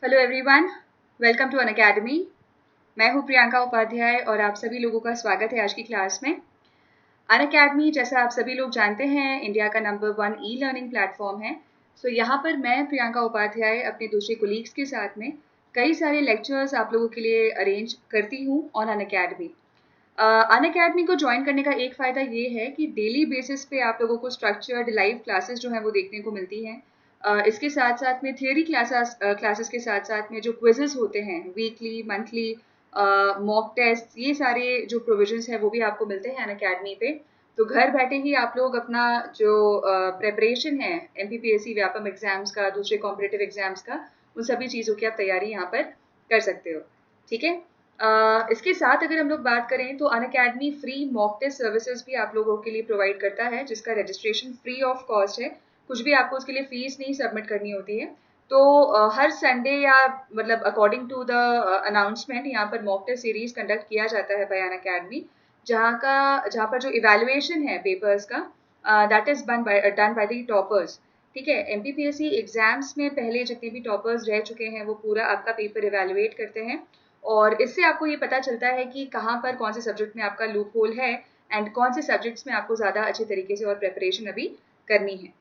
Hello everyone, welcome to Unacademy. मैं हूं प्रियंका उपाध्याय और आप सभी लोगों का स्वागत है आज की क्लास में। अनअकैडमी, जैसा आप सभी लोग जानते हैं, इंडिया का नंबर 1 ई लर्निंग प्लेटफॉर्म है। यहाँ पर मैं प्रियंका उपाध्याय अपने दूसरे कोलीग्स के साथ में कई सारे लेक्चर्स आप लोगों के लिए अरेंज करती हूँ ऑन अनअकैडमी। अनअकैडमी को ज्वाइन करने का एक फ़ायदा ये है कि डेली बेसिस पे आप लोगों को स्ट्रक्चर्ड लाइव क्लासेस जो हैं वो देखने को मिलती हैं। इसके साथ साथ में थियोरी क्लासेस के साथ साथ में जो क्विजेस होते हैं वीकली, मंथली, मॉक टेस्ट, ये सारे जो प्रोविजंस हैं वो भी आपको मिलते हैं अनअकैडमी पे। तो घर बैठे ही आप लोग अपना जो प्रेपरेशन है एमपीपीएससी व्यापम एग्जाम्स का, दूसरे कॉम्पिटिटिव एग्जाम्स का, उन सभी चीज़ों की आप तैयारी यहाँ पर कर सकते हो। ठीक है। इसके साथ अगर हम लोग बात करें तो Unacademy free mock test services भी आप लोगों के लिए प्रोवाइड करता है, जिसका रजिस्ट्रेशन फ्री ऑफ कॉस्ट है। कुछ भी आपको उसके लिए फीस नहीं सबमिट करनी होती है। तो हर संडे या मतलब अकॉर्डिंग टू द अनाउंसमेंट यहाँ पर मॉक टेस्ट सीरीज कंडक्ट किया जाता है बाय अनअकैडमी, जहाँ पर जो इवैल्यूएशन है पेपर्स का, that is done by the toppers. ठीक है। एमपीपीएससी एग्जाम्स में पहले जितने भी टॉपर्स रह चुके हैं वो पूरा आपका पेपर इवैल्यूएट करते हैं और इससे आपको ये पता चलता है कि कहाँ पर कौन से सब्जेक्ट में आपका लूप होल है एंड कौन से सब्जेक्ट्स में आपको ज़्यादा अच्छे तरीके से और प्रेपरेशन अभी करनी है।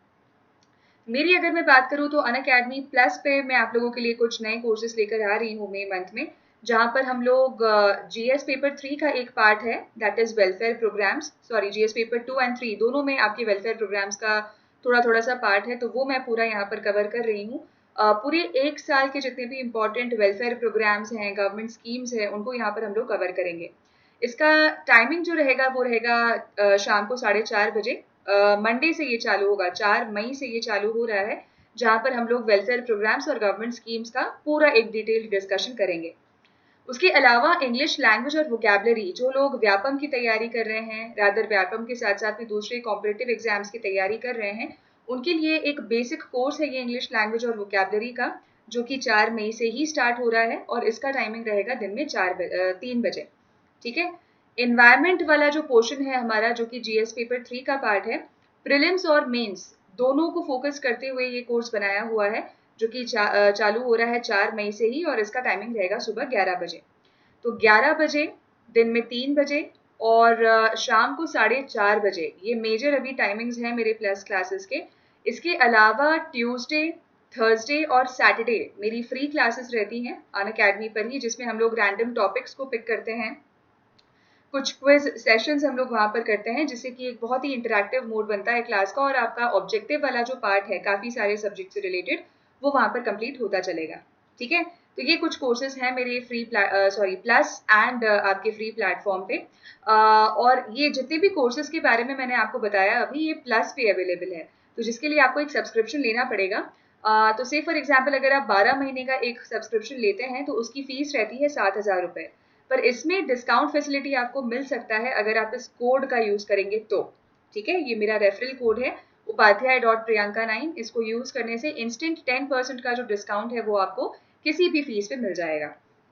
मेरी अगर मैं बात करूँ तो अनअकैडमी प्लस पे मैं आप लोगों के लिए कुछ नए कोर्सेज लेकर आ रही हूँ मई मंथ में, जहाँ पर हम लोग जीएस पेपर 3 का एक पार्ट है, that is welfare programs. Sorry, GS paper 2 and 3 दोनों में आपके वेलफेयर प्रोग्राम्स का थोड़ा थोड़ा सा पार्ट है, तो वो मैं पूरा यहाँ पर कवर कर रही हूँ। पूरे एक साल के जितने भी इम्पोर्टेंट वेलफेयर प्रोग्राम्स हैं, गवर्नमेंट स्कीम्स हैं, उनको यहाँ पर हम लोग कवर करेंगे। इसका टाइमिंग जो रहेगा वो रहेगा शाम को 4:30 बजे। मंडे से ये चालू होगा, 4 मई से ये चालू हो रहा है, जहाँ पर हम लोग वेलफेयर प्रोग्राम्स और गवर्नमेंट स्कीम्स का पूरा एक डिटेल्ड डिस्कशन करेंगे। उसके अलावा इंग्लिश लैंग्वेज और वोकैबलरी, जो लोग व्यापम की तैयारी कर रहे हैं, रादर व्यापम के साथ साथ भी दूसरे कॉम्पिटिटिव एग्जाम्स की तैयारी कर रहे हैं, उनके लिए एक बेसिक कोर्स है ये इंग्लिश लैंग्वेज और वोकैबलरी का, जो कि 4 मई से ही स्टार्ट हो रहा है और इसका टाइमिंग रहेगा दिन में 3 बजे। ठीक है। एनवायरमेंट वाला जो पोर्शन है हमारा, जो कि जीएस पेपर 3 का पार्ट है, प्रीलिम्स और मेंस दोनों को फोकस करते हुए ये कोर्स बनाया हुआ है, जो कि चालू हो रहा है 4 मई से ही और इसका टाइमिंग रहेगा सुबह 11 बजे। तो 11 बजे, दिन में 3 बजे और शाम को 4:30 बजे, ये मेजर अभी टाइमिंग्स हैं मेरे प्लस क्लासेस के। इसके अलावा ट्यूसडे, थर्सडे और सैटरडे मेरी फ्री क्लासेस रहती हैं अनअकैडमी पर ही, जिसमें हम लोग रैंडम टॉपिक्स को पिक करते हैं। कुछ क्विज सेशंस हम लोग वहाँ पर करते हैं, जिससे कि एक बहुत ही इंटरैक्टिव मोड बनता है क्लास का और आपका ऑब्जेक्टिव वाला जो पार्ट है काफ़ी सारे सब्जेक्ट से रिलेटेड, वो वहाँ पर कंप्लीट होता चलेगा। ठीक है। तो ये कुछ कोर्सेज हैं मेरे प्लस एंड आपके फ्री प्लेटफॉर्म पे। और ये जितने भी कोर्सेज के बारे में मैंने आपको बताया अभी, ये प्लस पे अवेलेबल है, तो जिसके लिए आपको एक सब्सक्रिप्शन लेना पड़ेगा। तो से फॉर एग्जाम्पल अगर आप 12 महीने का एक सब्सक्रिप्शन लेते हैं तो उसकी फीस रहती है 7,000 रुपये, पर इसमें डिस्काउंट फैसिलिटी आपको मिल सकता है अगर आप इस कोड का यूज करेंगे तो। ठीक है। ये मेरा रेफरल कोड है upadhyay.priyanka9। इसको यूज करने से इंस्टेंट 10% का जो डिस्काउंट है वो आपको किसी भी फीस पे मिल जाएगा।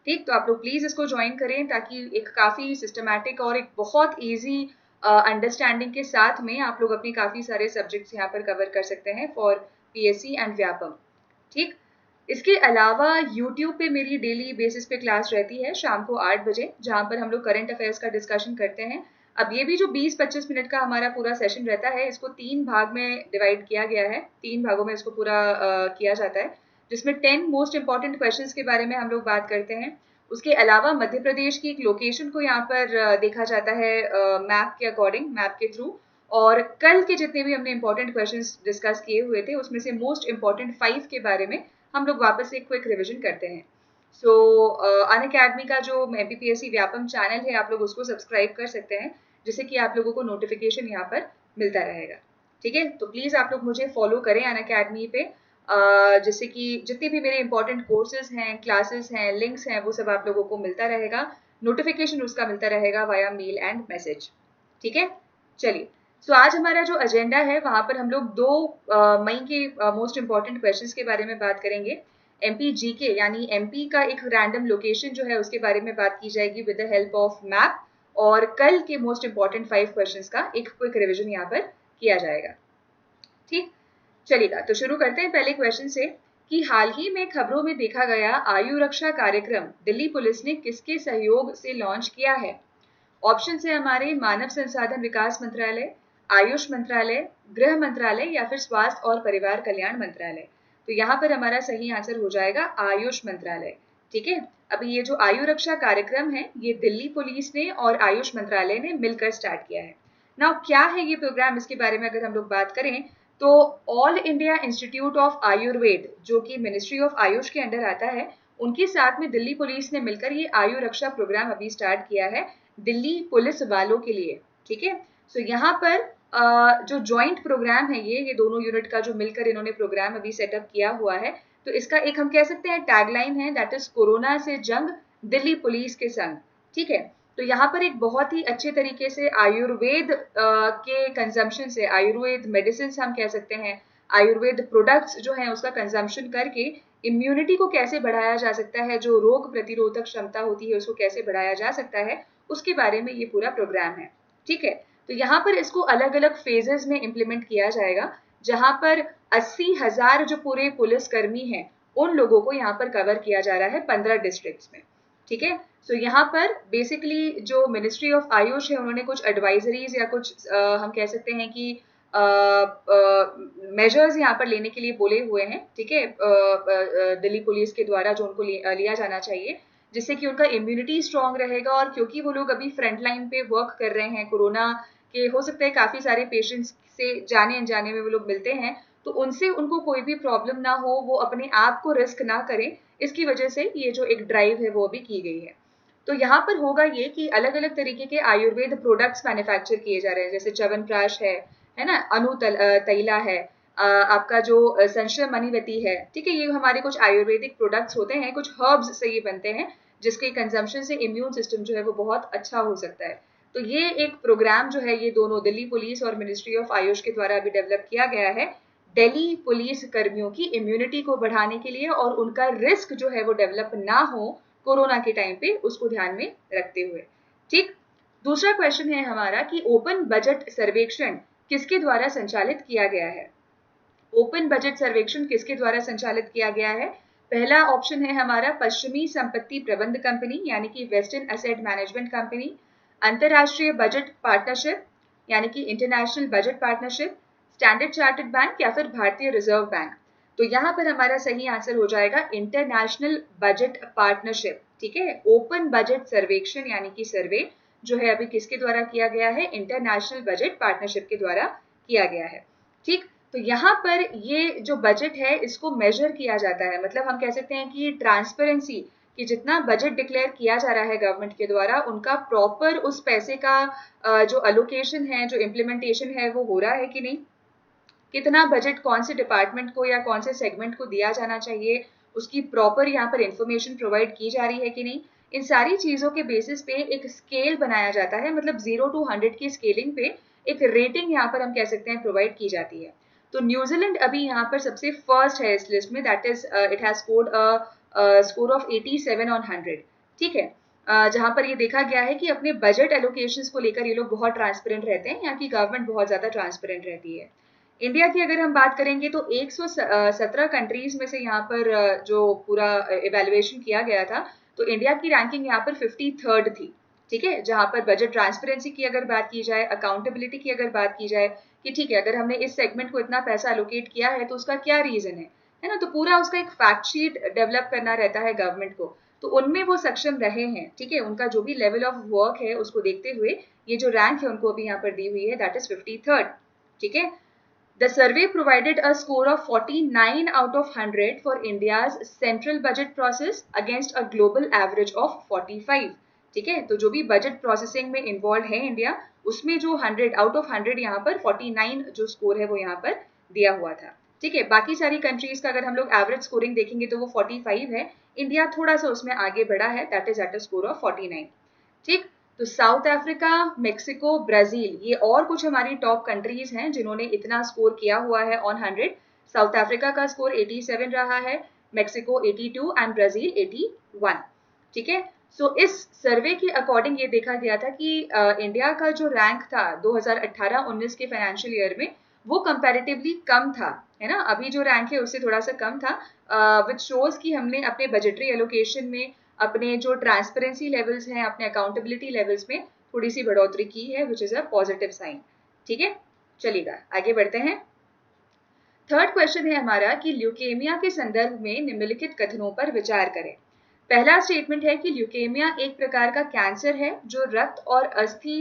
ठीक, तो आप लोग प्लीज इसको ज्वाइन करें, ताकि एक काफी सिस्टमैटिक और एक बहुत ईजी अंडरस्टैंडिंग के साथ में आप लोग अपनी काफी सारे सब्जेक्ट्स यहाँ पर कवर कर सकते हैं फॉर पीएससी एंड व्यापम। ठीक। इसके अलावा यूट्यूब पे मेरी डेली बेसिस पे क्लास रहती है शाम को 8 बजे, जहाँ पर हम लोग करंट अफेयर्स का डिस्कशन करते हैं। अब ये भी जो 20-25 मिनट का हमारा पूरा सेशन रहता है, इसको 3 भाग में डिवाइड किया गया है, 3 भागों में इसको पूरा किया जाता है, जिसमें 10 मोस्ट इंपॉर्टेंट क्वेश्चंस के बारे में हम लोग बात करते हैं। उसके अलावा मध्य प्रदेश की एक लोकेशन को यहाँ पर देखा जाता है मैप के अकॉर्डिंग, मैप के थ्रू। और कल के जितने भी हमने इंपॉर्टेंट क्वेश्चंस डिस्कस किए हुए थे, उसमें से मोस्ट इंपॉर्टेंट 5 के बारे में हम लोग वापस से क्विक रिवीजन करते हैं। सो अनअकैडमी का जो एमपीपीएससी व्यापम चैनल है, आप लोग उसको सब्सक्राइब कर सकते हैं, जिससे कि आप लोगों को नोटिफिकेशन यहाँ पर मिलता रहेगा। ठीक है। तो प्लीज़ आप लोग मुझे फॉलो करें अनअकैडमी पे, जिससे कि जितने भी मेरे इंपॉर्टेंट कोर्सेज हैं, क्लासेस हैं, लिंक्स हैं, वो सब आप लोगों को मिलता रहेगा, नोटिफिकेशन उसका मिलता रहेगा वाया मेल एंड मैसेज। ठीक है। चलिए, सो आज हमारा जो एजेंडा है वहाँ पर हम लोग 2 मई के मोस्ट इंपॉर्टेंट क्वेश्चंस के बारे में बात करेंगे। एमपी जीके यानी एमपी का एक रैंडम लोकेशन जो है उसके बारे में बात की जाएगी with the help of map, और कल के मोस्ट इंपॉर्टेंट 5 क्वेश्चंस का एक क्विक रिवीजन यहाँ पर किया जाएगा। ठीक, चलिएगा तो शुरू करते हैं पहले क्वेश्चन से कि हाल ही में खबरों में देखा गया आयु रक्षा कार्यक्रम दिल्ली पुलिस ने किसके सहयोग से लॉन्च किया है? ऑप्शन है हमारे मानव संसाधन विकास मंत्रालय, आयुष मंत्रालय, गृह मंत्रालय या फिर स्वास्थ्य और परिवार कल्याण मंत्रालय। तो यहाँ पर हमारा सही आंसर हो जाएगा आयुष मंत्रालय। ठीक है, अभी ये जो आयु रक्षा कार्यक्रम है ये दिल्ली पुलिस ने और आयुष मंत्रालय ने मिलकर स्टार्ट किया है। नाउ क्या है ये प्रोग्राम, इसके बारे में अगर हम लोग बात करें तो all India institute of Ayurveda जो कि मिनिस्ट्री ऑफ आयुष के अंडर आता है, उनके साथ में दिल्ली पुलिस ने मिलकर ये आयु रक्षा प्रोग्राम अभी स्टार्ट किया है दिल्ली पुलिस वालों के लिए। ठीक है, सो यहाँ पर जो जॉइंट प्रोग्राम है ये दोनों यूनिट का जो मिलकर इन्होंने प्रोग्राम अभी सेटअप किया हुआ है, तो इसका एक हम कह सकते हैं टैगलाइन है, दैट इज कोरोना से जंग दिल्ली पुलिस के संग। ठीक है, तो यहाँ पर एक बहुत ही अच्छे तरीके से आयुर्वेद के कंजम्पशन से, आयुर्वेद मेडिसिन हम कह सकते हैं, आयुर्वेद प्रोडक्ट्स जो हैं उसका कंजम्पशन करके इम्यूनिटी को कैसे बढ़ाया जा सकता है, जो रोग प्रतिरोधक क्षमता होती है उसको कैसे बढ़ाया जा सकता है, उसके बारे में ये पूरा प्रोग्राम है। ठीक है, तो यहाँ पर इसको अलग अलग फेजेस में इम्प्लीमेंट किया जाएगा, जहां पर 80,000 जो पूरे पुलिसकर्मी हैं उन लोगों को यहाँ पर कवर किया जा रहा है 15 डिस्ट्रिक्ट्स में। ठीक है, सो यहाँ पर बेसिकली जो मिनिस्ट्री ऑफ आयुष है उन्होंने कुछ एडवाइजरीज या कुछ हम कह सकते हैं कि मेजर्स यहाँ पर लेने के लिए बोले हुए हैं। ठीक है, दिल्ली पुलिस के द्वारा जो उनको लिया जाना चाहिए, जिससे कि उनका इम्यूनिटी स्ट्रांग रहेगा। और क्योंकि वो लोग अभी फ्रंट लाइन पे वर्क कर रहे हैं, कोरोना के हो सकता है काफी सारे पेशेंट्स से जाने अनजाने में वो लोग मिलते हैं, तो उनसे उनको कोई भी प्रॉब्लम ना हो, वो अपने आप को रिस्क ना करें, इसकी वजह से ये जो एक ड्राइव है वो भी की गई है। तो यहाँ पर होगा ये कि अलग अलग तरीके के आयुर्वेद प्रोडक्ट्स मैन्युफैक्चर किए जा रहे हैं, जैसे च्यवनप्राश है ना, तैला है, आपका जो संशय मणिवती है। ठीक है, ये हमारे कुछ आयुर्वेदिक प्रोडक्ट्स होते हैं, कुछ हर्ब्स से ये बनते हैं, जिसके कंजम्पशन से इम्यून सिस्टम जो है वो बहुत अच्छा हो सकता है। तो ये एक प्रोग्राम जो है ये दोनों दिल्ली पुलिस और मिनिस्ट्री ऑफ आयुष के द्वारा अभी डेवलप किया गया है, दिल्ली पुलिस कर्मियों की इम्यूनिटी को बढ़ाने के लिए और उनका रिस्क जो है वो डेवलप ना हो कोरोना के टाइम पे, उसको ध्यान में रखते हुए। ठीक, दूसरा क्वेश्चन है हमारा कि ओपन बजट सर्वेक्षण किसके द्वारा संचालित किया गया है? ओपन बजट सर्वेक्षण किसके द्वारा संचालित किया गया है? पहला ऑप्शन है हमारा पश्चिमी संपत्ति प्रबंध कंपनी यानी कि वेस्टर्न एसेट मैनेजमेंट कंपनी, अंतरराष्ट्रीय बजट पार्टनरशिप यानी कि international budget partnership, standard chartered bank या फिर भारतीय रिजर्व बैंक। तो यहाँ पर हमारा सही आंसर हो जाएगा इंटरनेशनल बजट पार्टनरशिप। ठीक है, ओपन बजट सर्वेक्षण यानी कि सर्वे जो है अभी किसके द्वारा किया गया है? इंटरनेशनल बजट पार्टनरशिप के द्वारा किया गया है। ठीक, तो यहाँ पर ये जो बजट है इसको मेजर किया जाता है, मतलब हम कह सकते हैं कि ट्रांसपेरेंसी, कि जितना बजट डिक्लेयर किया जा रहा है गवर्नमेंट के द्वारा, उनका प्रॉपर उस पैसे का जो अलोकेशन है, जो इम्प्लीमेंटेशन है वो हो रहा है कि नहीं, कितना बजट कौन से डिपार्टमेंट को या कौन से सेगमेंट को दिया जाना चाहिए, उसकी प्रॉपर यहाँ पर इंफॉर्मेशन प्रोवाइड की जा रही है कि नहीं, इन सारी चीजों के बेसिस पे एक स्केल बनाया जाता है, मतलब 0 to 100 की स्केलिंग पे एक रेटिंग यहाँ पर हम कह सकते हैं प्रोवाइड की जाती है। तो न्यूजीलैंड अभी यहाँ पर सबसे फर्स्ट है इस लिस्ट में, that is it has scored score of 87 on 100। ठीक है, जहां पर ये देखा गया है कि अपने बजट एलोकेशंस को लेकर ये लोग बहुत ट्रांसपेरेंट रहते हैं, यहाँ की गवर्नमेंट बहुत ज्यादा ट्रांसपेरेंट रहती है। इंडिया की अगर हम बात करेंगे तो 117 कंट्रीज में से यहाँ पर जो पूरा इवेल्युएशन किया गया था, तो इंडिया की रैंकिंग यहाँ पर 53rd थी। ठीक है, जहां पर बजट ट्रांसपेरेंसी की अगर बात की जाए, अकाउंटेबिलिटी की अगर बात की जाए कि ठीक है अगर हमने इस सेगमेंट को इतना पैसा एलोकेट किया है तो उसका क्या रीजन है ना, तो पूरा उसका एक फैक्ट शीट डेवलप करना रहता है गवर्नमेंट को, तो उनमें वो सक्षम रहे हैं। ठीक है, उनका जो भी लेवल ऑफ वर्क है उसको देखते हुए ये जो रैंक है उनको अभी यहाँ पर दी हुई है, दैट इज 53rd। ठीक है, The survey provided a score of 49 out of 100 for India's central budget process against a global average of 45। ठीक है, तो जो भी बजट प्रोसेसिंग में इन्वॉल्व है इंडिया, उसमें जो 100 आउट ऑफ 100 यहाँ पर 49 जो स्कोर है वो यहाँ पर दिया हुआ था। ठीक है, बाकी सारी कंट्रीज का अगर हम लोग एवरेज स्कोरिंग देखेंगे तो वो 45 है, इंडिया थोड़ा सा उसमें आगे बढ़ा है, that is at a score of 49। ठीक, तो साउथ अफ्रीका, मेक्सिको, ब्राजील, ये और कुछ हमारी टॉप कंट्रीज हैं जिन्होंने इतना स्कोर किया हुआ है ऑन 100। साउथ अफ्रीका का स्कोर 87 रहा है, मेक्सिको 82 एंड ब्राजील 81। ठीक है, सो इस सर्वे के अकॉर्डिंग ये देखा गया था कि इंडिया का जो रैंक था 2018-19 के फाइनेंशियल ईयर में वो कंपैरेटिवली कम था है ना, अभी जो रैंक है उससे थोड़ा सा कम था, विच शोज कि हमने अपने बजटरी एलोकेशन में, अपने जो ट्रांसपेरेंसी लेवल्स हैं, अपने अकाउंटेबिलिटी लेवल्स में थोड़ी सी बढ़ोतरी की है, which is a positive sign. ठीक है, चलिएगा आगे बढ़ते हैं। थर्ड क्वेश्चन है हमारा कि ल्यूकेमिया के संदर्भ में निम्नलिखित कथनों पर विचार करें। पहला स्टेटमेंट है कि ल्यूकेमिया एक प्रकार का कैंसर है जो रक्त और अस्थि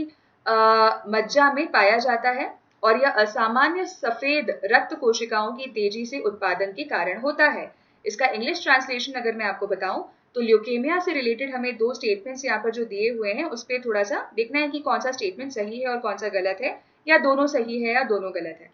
मज्जा में पाया जाता है और यह असामान्य सफेद रक्त कोशिकाओं की तेजी से उत्पादन के कारण होता है। इसका इंग्लिश ट्रांसलेशन अगर मैं आपको बताऊं तो ल्यूकेमिया से रिलेटेड हमें दो स्टेटमेंट्स यहाँ पर जो दिए हुए हैं उस पर थोड़ा सा देखना है कि कौन सा स्टेटमेंट सही है और कौन सा गलत है, या दोनों सही है या दोनों गलत है।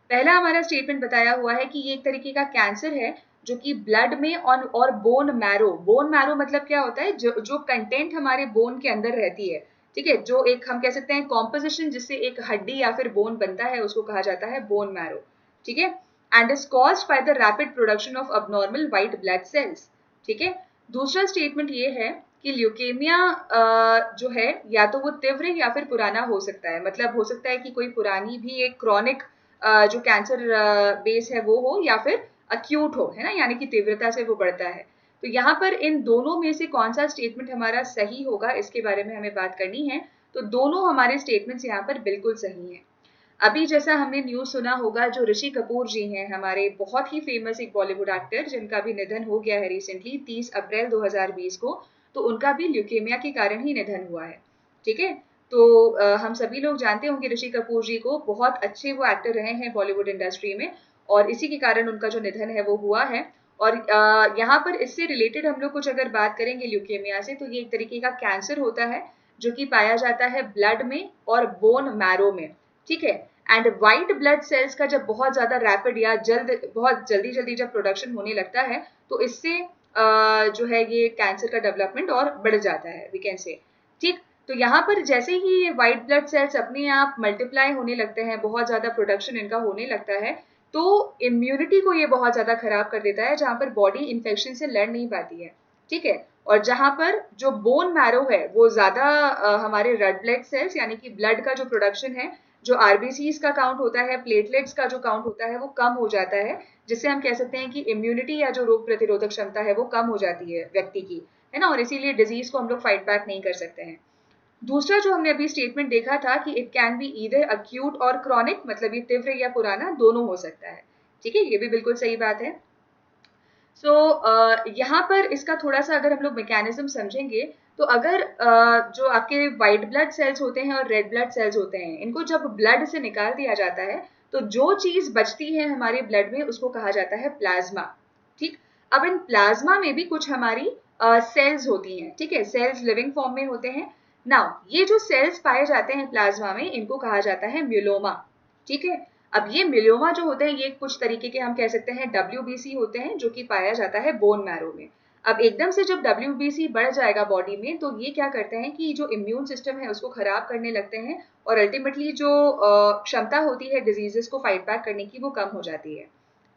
पहला हमारा स्टेटमेंट बताया हुआ है कि ये एक तरीके का कैंसर है जो कि ब्लड में और बोन मैरो मतलब क्या होता है, जो कंटेंट हमारे बोन के अंदर रहती है, ठीक है, जो एक हम कह सकते हैं कॉम्पोजिशन जिससे एक हड्डी या फिर बोन बनता है उसको कहा जाता है बोन मैरो। ठीक है, and is caused by the rapid production of abnormal white blood cells. ठीक है, दूसरा स्टेटमेंट ये है कि ल्यूकेमिया जो है या तो वो तीव्र या फिर पुराना हो सकता है, मतलब हो सकता है कि कोई पुरानी भी एक क्रॉनिक जो कैंसर बेस है वो हो, या फिर अक्यूट हो, है ना, यानी कि तीव्रता से वो बढ़ता है। तो यहाँ पर इन दोनों में से कौन सा स्टेटमेंट हमारा सही होगा इसके बारे में हमें बात करनी है। तो दोनों हमारे स्टेटमेंट्स यहाँ पर बिल्कुल सही हैं। अभी जैसा हमने न्यूज सुना होगा, जो ऋषि कपूर जी हैं हमारे बहुत ही फेमस एक बॉलीवुड एक्टर जिनका भी निधन हो गया है रिसेंटली 30 अप्रैल 2020 को, तो उनका भी ल्यूकेमिया के कारण ही निधन हुआ है। ठीक है, तो हम सभी लोग जानते होंगे ऋषि कपूर जी को, बहुत अच्छे वो एक्टर रहे हैं बॉलीवुड इंडस्ट्री में, और इसी के कारण उनका जो निधन है वो हुआ है। और यहाँ पर इससे रिलेटेड हम लोग कुछ अगर बात करेंगे ल्यूकेमिया से, तो ये एक तरीके का कैंसर होता है जो कि पाया जाता है ब्लड में और बोन मैरो में। ठीक है, एंड व्हाइट ब्लड सेल्स का जब बहुत ज्यादा रैपिड या बहुत जल्दी जल्दी जब प्रोडक्शन होने लगता है तो इससे जो है ये कैंसर का डेवलपमेंट और बढ़ जाता है, वी कैन से। ठीक, तो यहाँ पर जैसे ही ये व्हाइट ब्लड सेल्स अपने आप मल्टीप्लाई होने लगते हैं, बहुत ज्यादा प्रोडक्शन इनका होने लगता है, तो इम्यूनिटी को ये बहुत ज्यादा खराब कर देता है, जहां पर बॉडी इन्फेक्शन से लड़ नहीं पाती है। ठीक है, और जहां पर जो बोन मैरो है वो ज्यादा हमारे रेड ब्लड सेल्स यानी कि ब्लड का जो प्रोडक्शन है, जो आरबीसीज का काउंट होता है, प्लेटलेट्स का जो काउंट होता है वो कम हो जाता है, जिससे हम कह सकते हैं कि इम्यूनिटी या जो रोग प्रतिरोधक क्षमता है वो कम हो जाती है व्यक्ति की, है ना, और इसीलिए डिजीज को हम लोग फाइट बैक नहीं कर सकते हैं। दूसरा जो हमने अभी स्टेटमेंट देखा था कि it can be either acute और क्रॉनिक, मतलब ये तीव्र या पुराना दोनों हो सकता है। ठीक है, ये भी बिल्कुल सही बात है। यहाँ पर इसका थोड़ा सा अगर हम लोग मैकेनिज्म समझेंगे, तो अगर जो आपके व्हाइट ब्लड सेल्स होते हैं और रेड ब्लड सेल्स होते हैं, इनको जब ब्लड से निकाल दिया जाता है तो जो चीज बचती है हमारे ब्लड में उसको कहा जाता है प्लाज्मा। ठीक, अब इन प्लाज्मा में भी कुछ हमारी सेल्स होती हैं। ठीक है, सेल्स लिविंग फॉर्म में होते हैं। नाउ ये जो सेल्स पाए जाते हैं प्लाज्मा में इनको कहा जाता है म्यूलोमा। ठीक है, अब ये मिलियोमा जो होते हैं ये कुछ तरीके के हम कह सकते हैं WBC होते हैं जो कि पाया जाता है बोन मैरो में। अब एकदम से जब WBC बढ़ जाएगा बॉडी में तो ये क्या करते हैं कि जो इम्यून सिस्टम है उसको खराब करने लगते हैं, और अल्टीमेटली जो क्षमता होती है डिजीजेस को फाइट बैक करने की वो कम हो जाती है।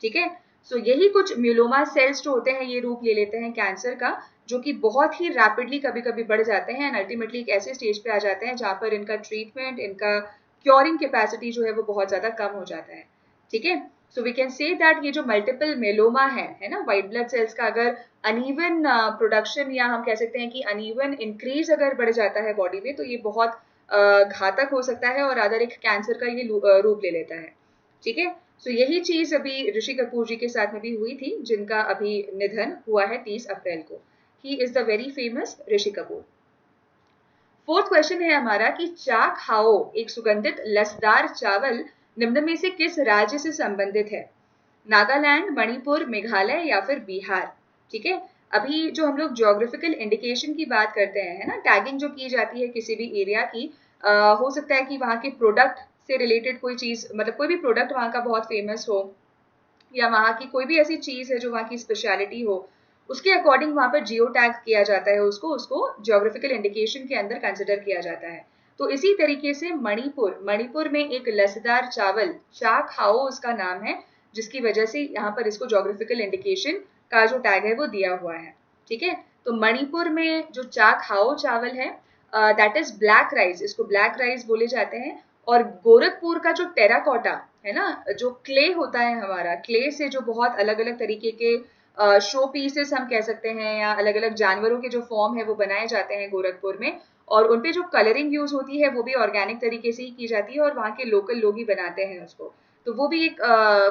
ठीक है, सो यही कुछ म्यूलोमा सेल्स जो होते हैं ये रूप ले लेते हैं कैंसर का, जो कि बहुत ही रैपिडली कभी कभी बढ़ जाते हैं एंड अल्टीमेटली एक ऐसे स्टेज पे आ जाते हैं जहां पर इनका ट्रीटमेंट, इनका क्योरिंग कैपेसिटी जो है वो बहुत ज्यादा कम हो जाता है। ठीक है, so we can say that ये जो मल्टीपल मेलोमा है ना, व्हाइट ब्लड सेल्स का अगर अनइवन प्रोडक्शन या हम कह सकते हैं कि अनइवन इंक्रीज अगर बढ़ जाता है बॉडी में तो ये बहुत घातक हो सकता है और अदर एक कैंसर का ये रूप ले लेता है। ठीक है, सो यही चीज अभी ऋषि कपूर जी के साथ में भी हुई थी जिनका अभी निधन हुआ है 30 अप्रैल को। ही is the very famous Rishi Kapoor. Fourth question है हमारा कि चाक हाओ एक सुगंधित लसदार चावल निम्न में से किस राज्य से संबंधित है? नागालैंड, मणिपुर, मेघालय या फिर बिहार। ठीक है, अभी जो हम लोग ज्योग्राफिकल इंडिकेशन की बात करते हैं, है ना, टैगिंग जो की जाती है किसी भी एरिया की, हो सकता है कि वहाँ के प्रोडक्ट से रिलेटेड कोई चीज, मतलब कोई भी प्रोडक्ट वहाँ का बहुत फेमस हो, या वहाँ की कोई भी ऐसी चीज है जो वहाँ की स्पेशलिटी हो, उसके अकॉर्डिंग वहाँ पर जियो टैग किया जाता है, उसको उसको ज्योग्राफिकल इंडिकेशन के अंदर कंसिडर किया जाता है। तो इसी तरीके से मणिपुर में एक लसदार चावल चाक हाओ उसका नाम है, जिसकी वजह से यहाँ पर इसको ज्योग्राफिकल इंडिकेशन का जो टैग है वो दिया हुआ है। ठीक है, तो मणिपुर में जो चाक हाओ चावल है दैट इज ब्लैक राइस, इसको ब्लैक राइस बोले जाते हैं, और गोरखपुर का जो टेराकोटा है ना, जो क्ले होता है हमारा, क्ले से जो बहुत अलग अलग तरीके के शो पीसेस हम कह सकते हैं या अलग अलग जानवरों के जो फॉर्म है वो बनाए जाते हैं गोरखपुर में, और उनपे जो कलरिंग यूज होती है वो भी ऑर्गेनिक तरीके से ही की जाती है और वहाँ के लोकल लोग ही बनाते हैं उसको। तो वो भी एक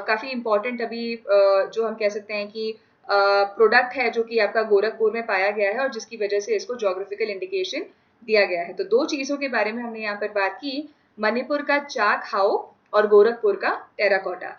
काफी इम्पोर्टेंट अभी जो हम कह सकते हैं कि प्रोडक्ट है जो कि आपका गोरखपुर में पाया गया है और जिसकी वजह से इसको जोग्राफिकल इंडिकेशन दिया गया है। तो दो चीजों के बारे में हमने यहाँ पर बात की, मणिपुर का चा खाओ और गोरखपुर का टेराकोटा।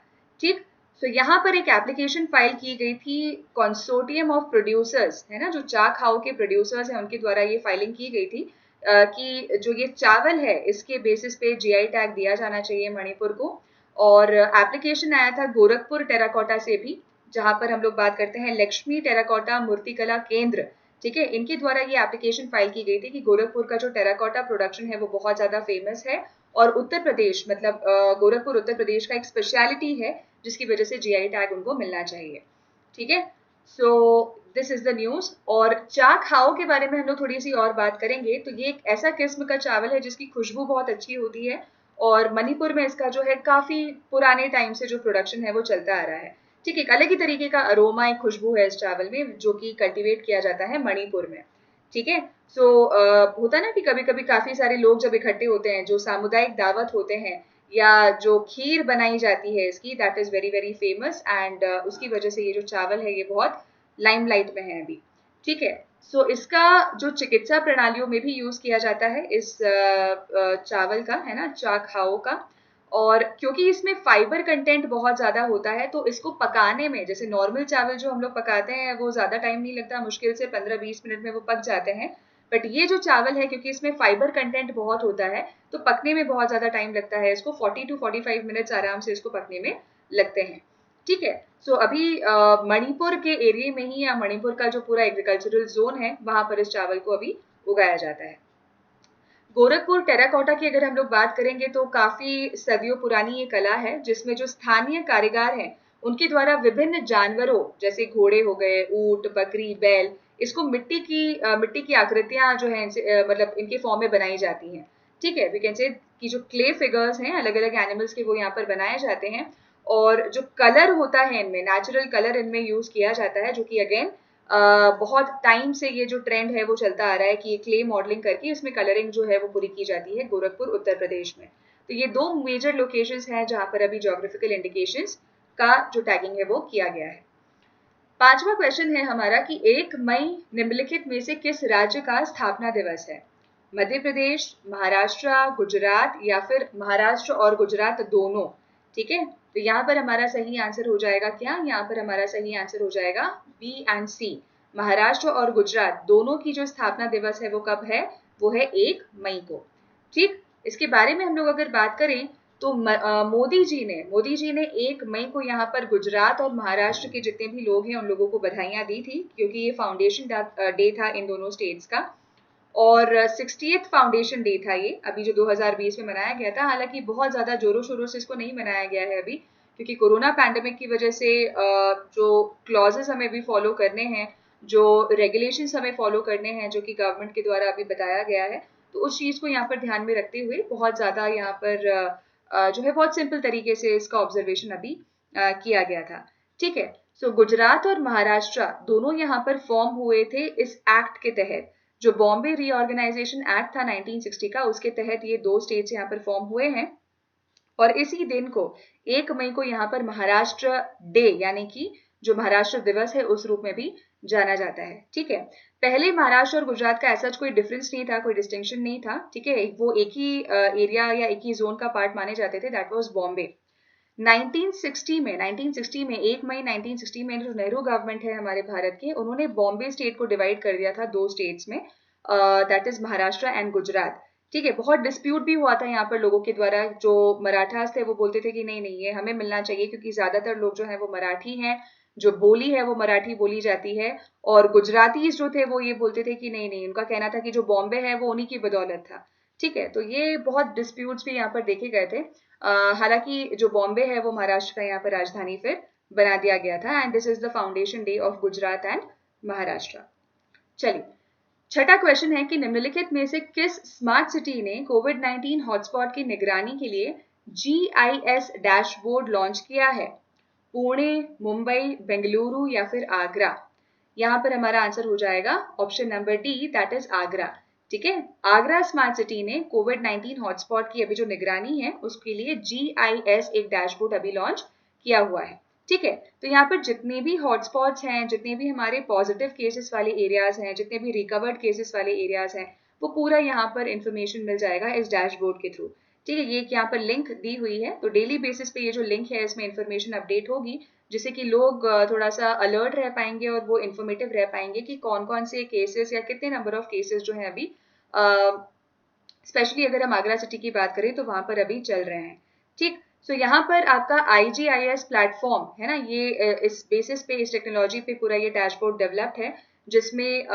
ठीक, तो यहाँ पर एक एप्लीकेशन फाइल की गई थी कंसोर्टियम ऑफ प्रोड्यूसर्स, है ना, जो चा खाओ के प्रोड्यूसर्स हैं उनके द्वारा ये फाइलिंग की गई थी कि जो ये चावल है इसके बेसिस पे जीआई टैग दिया जाना चाहिए मणिपुर को। और एप्लीकेशन आया था गोरखपुर टेराकोटा से भी, जहां पर हम लोग बात करते हैं लक्ष्मी टेराकोटा मूर्तिकला केंद्र, ठीक है, इनके द्वारा ये एप्लीकेशन फाइल की गई थी कि गोरखपुर का जो टेराकोटा प्रोडक्शन है वो बहुत ज्यादा फेमस है और उत्तर प्रदेश मतलब गोरखपुर उत्तर प्रदेश का एक स्पेशलिटी है जिसकी वजह से जीआई टैग उनको मिलना चाहिए। ठीक है, so this is the news. और चा खाओ के बारे में हम लोग थोड़ी सी और बात करेंगे। तो ये एक ऐसा किस्म का चावल है जिसकी खुशबू बहुत अच्छी होती है और मणिपुर में इसका जो है काफी पुराने टाइम से जो प्रोडक्शन है वो चलता आ रहा है। ठीक है, एक अलग ही तरीके का अरोमा, एक खुशबू है इस चावल में जो कि कल्टीवेट किया जाता है मणिपुर में। ठीक है, सो होता ना कि कभी कभी काफी सारे लोग जब इकट्ठे होते हैं, जो सामुदायिक दावत होते हैं या जो खीर बनाई जाती है इसकी, that is very very famous and उसकी वजह से ये जो चावल है ये बहुत लाइमलाइट में है अभी। ठीक है, सो इसका जो चिकित्सा प्रणालियों में भी यूज किया जाता है इस चावल का, है ना, चा खाओ का। और क्योंकि इसमें फाइबर कंटेंट बहुत ज्यादा होता है तो इसको पकाने में, जैसे नॉर्मल चावल जो हम लोग पकाते हैं वो ज्यादा टाइम नहीं लगता, मुश्किल से 15-20 मिनट में वो पक जाते हैं। बट ये जो चावल है क्योंकि इसमें फाइबर कंटेंट बहुत होता है तो पकने में बहुत ज्यादा टाइम लगता है, इसको 40 to 45 मिनट्स आराम से इसको पकने में लगते हैं। ठीक है, सो अभी मणिपुर के एरिया में ही, या मणिपुर का जो पूरा एग्रीकल्चरल जोन है वहां पर इस चावल को अभी उगाया जाता है। गोरखपुर टेराकोटा की अगर हम लोग बात करेंगे तो काफी सदियों पुरानी ये कला है जिसमें जो स्थानीय कारीगर हैं उनके द्वारा विभिन्न जानवरों जैसे घोड़े हो गए, ऊंट, बकरी, बैल, इसको मिट्टी की आकृतियां जो है मतलब इनके फॉर्म में बनाई जाती हैं। ठीक है, वी कैन से कि जो क्ले फिगर्स हैं अलग अलग एनिमल्स के वो यहाँ पर बनाए जाते हैं और जो कलर होता है इनमें, नेचुरल कलर इनमें यूज किया जाता है, जो कि अगेन बहुत टाइम से ये जो ट्रेंड है वो चलता आ रहा है कि ये क्ले मॉडलिंग करके इसमें कलरिंग जो है वो पूरी की जाती है गोरखपुर उत्तर प्रदेश में। तो ये दो मेजर लोकेशंस हैं जहां पर अभी ज्योग्राफिकल इंडिकेशंस का जो टैगिंग है वो किया गया है। पांचवा क्वेश्चन है हमारा कि 1 मई निम्नलिखित में से किस राज्य का स्थापना दिवस है? मध्य प्रदेश, महाराष्ट्र, गुजरात या फिर महाराष्ट्र और गुजरात दोनों। ठीक है, तो यहाँ पर हमारा सही आंसर हो जाएगा क्या? यहाँ पर हमारा सही आंसर हो जाएगा बी एंड सी। महाराष्ट्र और गुजरात दोनों की जो स्थापना दिवस है वो कब है? वो है 1 मई को। ठीक, इसके बारे में हम लोग अगर बात करें तो मोदी जी ने 1 मई को यहाँ पर गुजरात और महाराष्ट्र के जितने भी लोग हैं उन लोगों को बधाइयां दी थी क्योंकि ये फाउंडेशन डे था इन दोनों स्टेट्स का। और 60th फाउंडेशन डे था ये, अभी जो 2020 में मनाया गया था। हालांकि बहुत ज्यादा जोरों शोरों से इसको नहीं मनाया गया है अभी क्योंकि कोरोना पैंडेमिक की वजह से जो क्लॉजेस हमें भी फॉलो करने हैं, जो रेगुलेशंस हमें फॉलो करने हैं जो कि गवर्नमेंट के द्वारा अभी बताया गया है, तो उस चीज को यहाँ पर ध्यान में रखते हुए बहुत ज्यादा यहाँ पर जो है बहुत सिंपल तरीके से इसका ऑब्जर्वेशन अभी किया गया था। ठीक है, सो गुजरात और महाराष्ट्र दोनों यहाँ पर फॉर्म हुए थे इस एक्ट के तहत, जो बॉम्बे रीऑर्गेनाइजेशन एक्ट था 1960 का, उसके तहत ये दो स्टेट्स यहाँ पर फॉर्म हुए हैं। और इसी दिन को 1 मई को यहाँ पर महाराष्ट्र डे यानी कि जो महाराष्ट्र दिवस है उस रूप में भी जाना जाता है। ठीक है, पहले महाराष्ट्र और गुजरात का ऐसा कोई डिफरेंस नहीं था, कोई डिस्टिंक्शन नहीं था। ठीक है, वो एक ही एरिया या एक ही जोन का पार्ट माने जाते थे, दैट वाज बॉम्बे। 1960 में 1 मई 1960 में जो नेहरू गवर्नमेंट है हमारे भारत के, उन्होंने बॉम्बे स्टेट को डिवाइड कर दिया था दो स्टेट्स में, that is Maharashtra and Gujarat. ठीक है, बहुत डिस्प्यूट भी हुआ था यहाँ पर लोगों के द्वारा, जो मराठास थे वो बोलते थे कि नहीं नहीं ये हमें मिलना चाहिए क्योंकि ज्यादातर लोग जो है वो मराठी हैं, जो बोली है वो मराठी बोली जाती है। और गुजरातीज जो थे वो ये बोलते थे कि नहीं नहीं, उनका कहना था कि जो बॉम्बे है वो उन्हीं की बदौलत था। ठीक है, तो ये बहुत डिस्प्यूट्स भी यहाँ पर देखे गए थे। हालांकि जो बॉम्बे है वो महाराष्ट्र का यहाँ पर राजधानी फिर बना दिया गया था and this is the foundation day of Gujarat and Maharashtra. चलिए, छठा क्वेश्चन है कि निम्नलिखित में से किस स्मार्ट सिटी ने कोविड-19 हॉटस्पॉट की निगरानी के लिए GIS डैशबोर्ड लॉन्च किया है? पुणे, मुंबई, बेंगलुरु या फिर आगरा? यहाँ पर हमारा आंसर हो जाएगा option number D, that is Agra. ठीक है, आगरा स्मार्ट सिटी ने कोविड-19 हॉटस्पॉट की अभी जो निगरानी है उसके लिए GIS एक डैशबोर्ड अभी लॉन्च किया हुआ है। ठीक है, तो यहाँ पर जितने भी हॉटस्पॉट्स हैं, जितने भी हमारे पॉजिटिव केसेस वाले एरियाज हैं, जितने भी रिकवर्ड केसेस वाले एरियाज हैं, वो पूरा यहाँ पर इंफॉर्मेशन मिल जाएगा इस डैशबोर्ड के थ्रू। ठीक है, ये यहाँ पर लिंक दी हुई है, तो डेली बेसिस पे ये जो लिंक है इसमें इंफॉर्मेशन अपडेट होगी, जिससे कि लोग थोड़ा सा अलर्ट रह पाएंगे और वो इन्फॉर्मेटिव रह पाएंगे कि कौन कौन से केसेस या कितने नंबर ऑफ केसेस जो है अभी, स्पेशली अगर हम आगरा सिटी की बात करें तो वहां पर अभी चल रहे हैं। ठीक, सो यहाँ पर आपका IGIS प्लेटफॉर्म है ना, ये इस बेसिस पे, इस टेक्नोलॉजी पे पूरा ये डैशबोर्ड डेवलप्ड है, जिसमें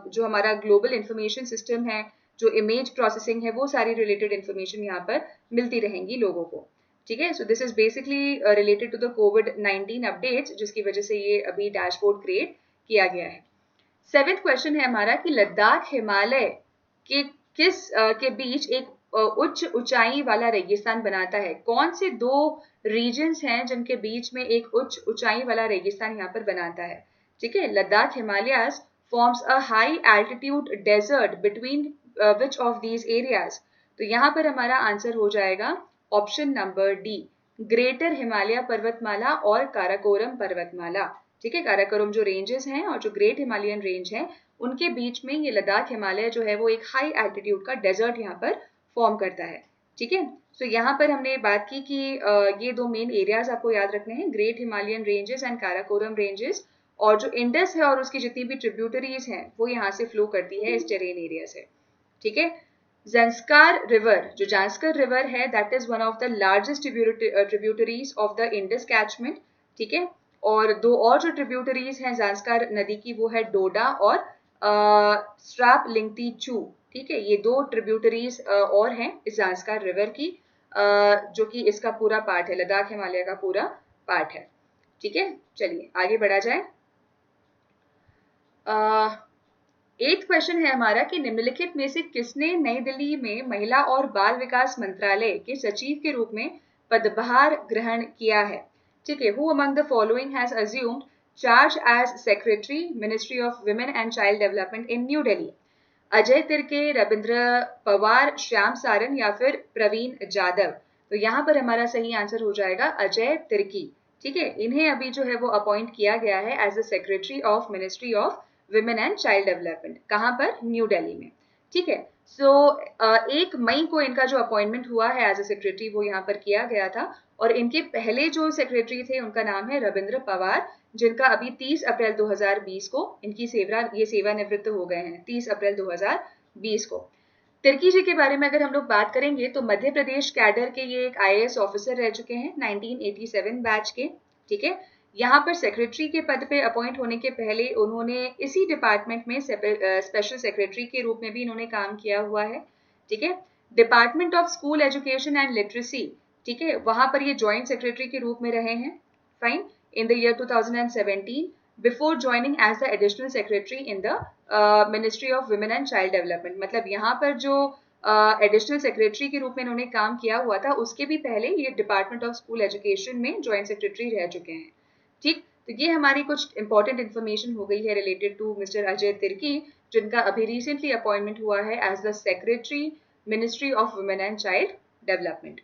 जो हमारा ग्लोबल इंफॉर्मेशन सिस्टम है, जो इमेज प्रोसेसिंग है, वो सारी रिलेटेड इंफॉर्मेशन यहाँ पर मिलती रहेंगी लोगों को। ठीक है, so this is basically related to the कोविड-19 अपडेट्स, जिसकी वजह से ये अभी डैशबोर्ड क्रिएट किया गया है। सेवेंथ क्वेश्चन है हमारा कि लद्दाख हिमालय के के बीच एक उच्च ऊंचाई वाला रेगिस्तान बनाता है। कौन से दो रीजन्स हैं जिनके बीच में एक उच्च ऊंचाई वाला रेगिस्तान यहाँ पर बनाता है? ठीक है, Ladakh Himalayas forms a high altitude desert between which of these areas? तो यहाँ पर हमारा आंसर हो जाएगा option number D, greater Himalaya पर्वतमाला और काराकोरम पर्वतमाला। ठीक है, काराकोरम जो रेंजेस हैं और जो ग्रेट हिमालयन रेंज है, उनके बीच में ये लद्दाख हिमालय जो है वो एक हाई एल्टीट्यूड का डेजर्ट यहाँ पर फॉर्म करता है। ठीक है, सो यहाँ पर हमने बात की कि ये दो मेन एरियाज आपको याद रखने हैं, great Himalayan ranges and Karakoram ranges, और जो इंडस है और उसकी जितनी भी ट्रिब्यूटरीज हैं वो यहाँ से फ्लो करती है इस टेरेन एरिया से। ठीक है, ज़ंस्कार रिवर, जो ज़ांस्कर रिवर है, that is one of the largest tributaries of the Indus catchment. ठीक है, और दो और जो ट्रिब्यूटरीज हैं ज़ांस्कार नदी की, वो है डोडा और स्ट्राप लिंगती चू। ठीक है, ये दो ट्रिब्यूटरीज और हैं इस ज़ांस्कार रिवर की, जो कि इसका पूरा पार्ट है, लद्दाख हिमालय का पूरा पार्ट है। ठीक है, चलिए आगे बढ़ा जाए। एट क्वेश्चन है हमारा कि निम्नलिखित में से किसने नई दिल्ली में महिला और बाल विकास मंत्रालय के सचिव के रूप में पदभार ग्रहण किया है? ठीक है, who among the following has assumed charge as secretary, ministry of women and child development in New Delhi? Ajay Tirkey, Ravindra Pawar, Shyam Saran या फिर प्रवीण जाधव? तो यहाँ पर हमारा सही आंसर हो जाएगा अजय तिर्की। ठीक है, इन्हें अभी जो है वो अपॉइंट किया गया है as the secretary of ministry of women and child development. कहाँ पर? न्यू दिल्ली में। ठीक है, सो 1 मई को इनका जो अपॉइंटमेंट हुआ है एज ए सेक्रेटरी, वो यहाँ पर किया गया था, और इनके पहले जो सेक्रेटरी थे उनका नाम है रविंद्र पवार, जिनका अभी 30 अप्रैल 2020 को इनकी सेवानिवृत्त हो गए हैं, 30 अप्रैल 2020 को। तिर्की जी के बारे में अगर हम लोग बात करेंगे तो मध्य प्रदेश कैडर के ये एक IAS ऑफिसर रह चुके हैं 1987 बैच के। ठीक है, यहाँ पर सेक्रेटरी के पद पे अपॉइंट होने के पहले उन्होंने इसी डिपार्टमेंट में स्पेशल सेक्रेटरी के रूप में भी इन्होंने काम किया हुआ है। ठीक है, department of school education and literacy, ठीक है, वहां पर ये ज्वाइंट सेक्रेटरी के रूप में रहे हैं, fine, in the year 2017 before joining as the additional secretary in the ministry of women and child development. मतलब यहाँ पर जो एडिशनल सेक्रेटरी के रूप में इन्होंने काम किया हुआ था, उसके भी पहले ये डिपार्टमेंट ऑफ स्कूल एजुकेशन में ज्वाइंट सेक्रेटरी रह चुके हैं। ठीक, तो ये हमारी कुछ इंपॉर्टेंट इन्फॉर्मेशन हो गई है related to mister Ajay Tirkey, जिनका अभी रिसेंटली अपॉइंटमेंट हुआ है as the secretary ministry of women and child development.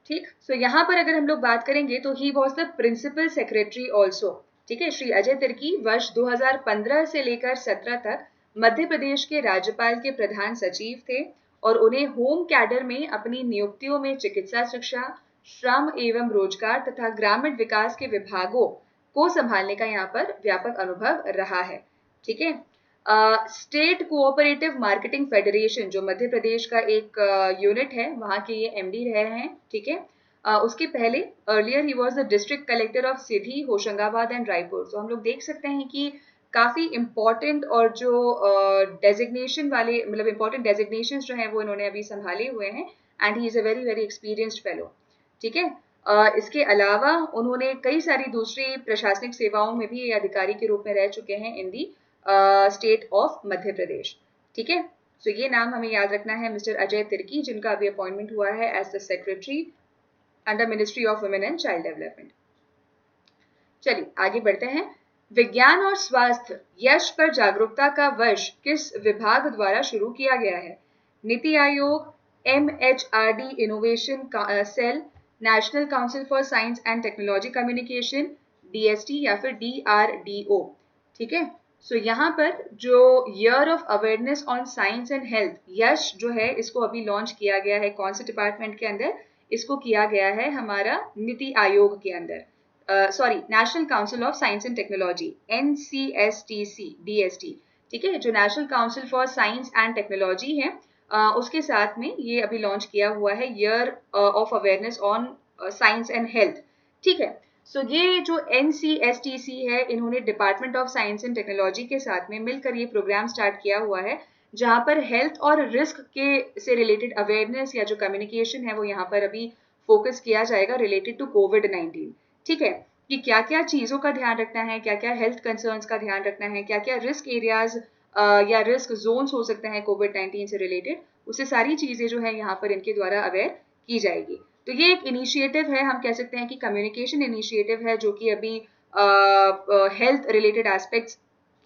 ठीक, सो यहाँ पर अगर हम लोग बात करेंगे तो he was the principal secretary also. ठीक है, श्री अजय तिर्की वर्ष 2015 से लेकर 17 तक मध्य प्रदेश के राज्यपाल के प्रधान सचिव थे, और उन्हें होम कैडर में अपनी नियुक्तियों में चिकित्सा शिक्षा, श्रम एवं रोजगार तथा ग्रामीण विकास के विभागों को संभालने का यहाँ पर व्यापक अनुभव रहा है। ठीक है, स्टेट कोऑपरेटिव मार्केटिंग फेडरेशन, जो मध्य प्रदेश का एक यूनिट है, वहाँ के ये MD रहे हैं। ठीक है, उसके पहले earlier he was the district collector of सिधी, होशंगाबाद एंड रायपुर। तो हम लोग देख सकते हैं कि काफी इंपॉर्टेंट और जो डेजिग्नेशन वाले, मतलब इंपॉर्टेंट डेजिग्नेशन जो हैं वो इन्होंने अभी संभाले हुए हैं, and he is a very very experienced fellow. ठीक है, इसके अलावा उन्होंने कई सारी दूसरी प्रशासनिक सेवाओं में भी अधिकारी के रूप में रह चुके हैं इन दी स्टेट ऑफ मध्य प्रदेश। ठीक है, सो ये नाम हमें याद रखना है, मिस्टर अजय तिर्की, जिनका अभी अपॉइंटमेंट हुआ है as the secretary under ministry of women and child development. चलिए आगे बढ़ते हैं। विज्ञान और स्वास्थ्य यश पर जागरूकता का वर्ष किस विभाग द्वारा शुरू किया गया है? NITI Aayog, MHRD innovation cell, national council for science and technology communication, DST या फिर DRDO। ठीक है, सो यहाँ पर जो year of awareness on science and health YASH जो है इसको अभी लॉन्च किया गया है कौन से डिपार्टमेंट के अंदर? इसको किया गया है हमारा नीति आयोग के अंदर, national council of science and technology, NCSTC DST। ठीक है, जो national council for science and technology है उसके साथ में ये अभी लॉन्च किया हुआ है year of awareness on science and health. ठीक है, सो ये जो NCSTC है इन्होंने department of science and technology के साथ में मिलकर ये प्रोग्राम स्टार्ट किया हुआ है जहाँ पर हेल्थ और रिस्क के से रिलेटेड अवेयरनेस या जो कम्युनिकेशन है वो यहाँ पर अभी फोकस किया जाएगा रिलेटेड टू कोविड-19। ठीक है, कि क्या क्या चीज़ों का ध्यान रखना है, क्या क्या हेल्थ कंसर्न्स का ध्यान रखना है, क्या क्या रिस्क एरियाज या रिस्क जोन्स हो सकते हैं कोविड-19 से रिलेटेड, उससे सारी चीज़ें जो है यहाँ पर इनके द्वारा अवेयर की जाएगी। तो ये एक इनिशिएटिव है, हम कह सकते हैं कि कम्युनिकेशन इनिशिएटिव है जो कि अभी हेल्थ रिलेटेड एस्पेक्ट्स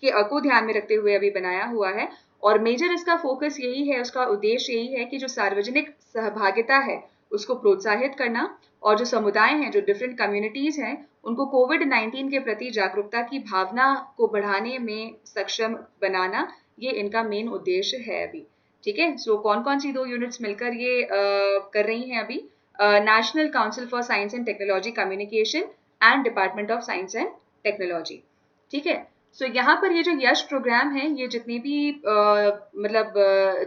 को ध्यान में रखते हुए अभी बनाया हुआ है और मेजर इसका फोकस यही है, उसका उद्देश्य यही है कि जो सार्वजनिक सहभागिता है उसको प्रोत्साहित करना और जो समुदाय हैं, जो डिफरेंट कम्युनिटीज हैं, उनको कोविड-19 के प्रति जागरूकता की भावना को बढ़ाने में सक्षम बनाना, ये इनका मेन उद्देश्य है अभी। ठीक है, सो कौन कौन सी दो यूनिट्स मिलकर ये कर रही हैं अभी? National council for science and technology communication and department of science and technology. ठीक है, सो यहाँ पर ये जो यश प्रोग्राम है ये जितनी भी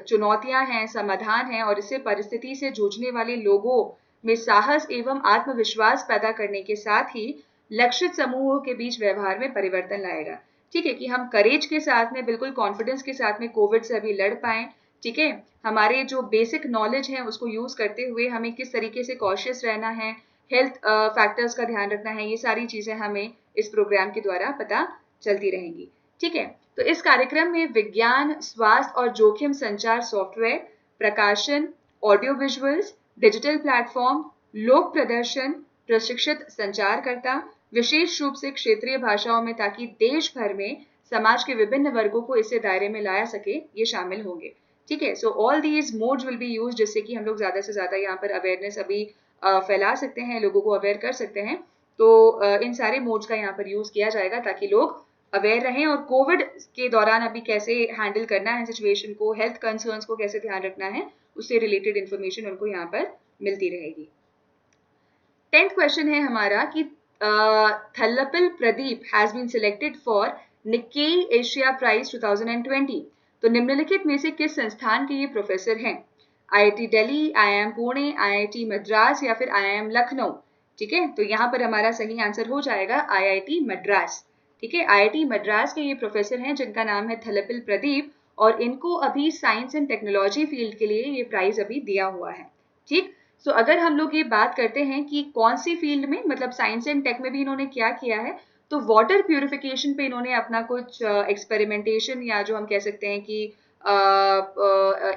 चुनौतियां हैं, समाधान हैं और इससे परिस्थिति से जूझने वाले लोगों में साहस एवं आत्मविश्वास पैदा करने के साथ ही लक्षित समूहों के बीच व्यवहार में परिवर्तन लाएगा। ठीक है, कि हम करेज के साथ में, बिल्कुल कॉन्फिडेंस के साथ में कोविड से अभी लड़ पाएं। ठीक है, हमारे जो बेसिक नॉलेज है उसको यूज करते हुए हमें किस तरीके से कॉशियस रहना है, हेल्थ फैक्टर्स का ध्यान रखना है, ये सारी चीजें हमें इस प्रोग्राम के द्वारा पता चलती रहेंगी। ठीक है, तो इस कार्यक्रम में विज्ञान, स्वास्थ्य और जोखिम संचार सॉफ्टवेयर, प्रकाशन, ऑडियो विजुअल्स, डिजिटल प्लेटफॉर्म, लोक प्रदर्शन, प्रशिक्षित संचारकर्ता, विशेष रूप से क्षेत्रीय भाषाओं में, ताकि देश भर में समाज के विभिन्न वर्गों को इससे दायरे में लाया सके, ये शामिल होंगे। ठीक है, so all these modes will be use जिससे कि हम लोग ज्यादा से ज्यादा यहाँ पर अवेयरनेस अभी फैला सकते हैं, लोगों को अवेयर कर सकते हैं। तो इन सारे मोड्स का यहाँ पर यूज किया जाएगा ताकि लोग अवेयर रहें और कोविड के दौरान अभी कैसे हैंडल करना है सिचुएशन को, हेल्थ कंसर्न्स को कैसे ध्यान रखना है, उससे रिलेटेड इंफॉर्मेशन उनको यहाँ पर मिलती रहेगी। 10th क्वेश्चन है हमारा कि Thalappil Pradeep has been selected for Nikkei Asia prize 2020। तो निम्नलिखित में से किस संस्थान के ये प्रोफेसर हैं? IIT Delhi, IIM Pune, IIT Madras या फिर IIM लखनऊ। ठीक है, तो यहाँ पर हमारा सही आंसर हो जाएगा IIT मद्रास। ठीक है, IIT मद्रास के ये प्रोफेसर हैं जिनका नाम है थल्लपिल प्रदीप और इनको अभी साइंस एंड टेक्नोलॉजी फील्ड के लिए ये प्राइज अभी दिया हुआ है। ठीक, सो अगर हम लोग ये बात करते हैं कि कौन सी फील्ड में, मतलब साइंस एंड टेक में भी इन्होंने क्या किया है, तो वाटर प्यूरिफिकेशन पे इन्होंने अपना कुछ एक्सपेरिमेंटेशन या जो हम कह सकते हैं कि